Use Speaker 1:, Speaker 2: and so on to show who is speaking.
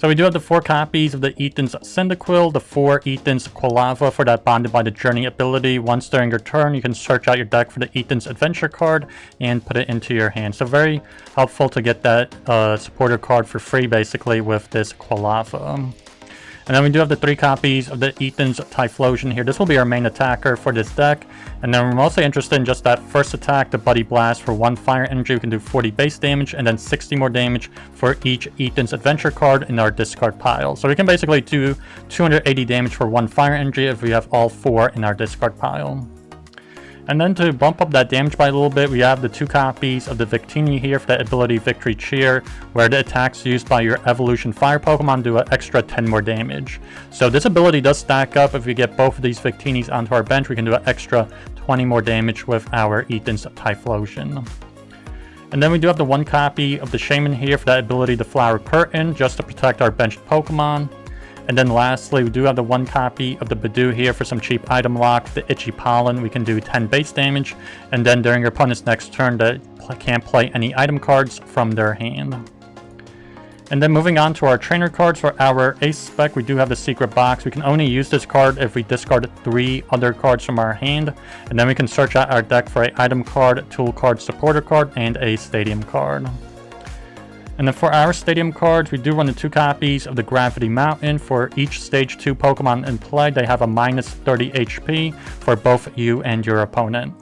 Speaker 1: So we do have the 4 copies of the Ethan's Cyndaquil, the 4 Ethan's Quilava for that Bonded by the Journey ability. Once during your turn, you can search out your deck for the Ethan's Adventure card and put it into your hand. So very helpful to get that supporter card for free, basically, with this Quilava. And then we do have the 3 copies of the Ethan's Typhlosion here. This will be our main attacker for this deck. And then we're mostly interested in just that first attack, the Buddy Blast. For 1 fire energy, we can do 40 base damage and then 60 more damage for each Ethan's Adventure card in our discard pile. So we can basically do 280 damage for 1 fire energy if we have all 4 in our discard pile. And then to bump up that damage by a little bit, we have the 2 copies of the Victini here for that ability Victory Cheer, where the attacks used by your Evolution Fire Pokemon do an extra 10 more damage. So this ability does stack up. If we get both of these Victinis onto our bench, we can do an extra 20 more damage with our Ethan's Typhlosion. And then we do have the 1 copy of the Shaman here for that ability the Flower Curtain, just to protect our benched Pokemon. And then lastly, we do have the 1 copy of the Badoo here for some cheap item lock. The Itchy Pollen, we can do 10 base damage. And then during your opponent's next turn, they can't play any item cards from their hand. And then moving on to our trainer cards, for our Ace spec, we do have the Secret Box. We can only use this card if we discard 3 other cards from our hand. And then we can search out our deck for an item card, tool card, supporter card, and a stadium card. And then for our stadium cards, we do run the 2 copies of the Gravity Mountain. For each stage 2 Pokemon in play, they have a minus 30 HP for both you and your opponent.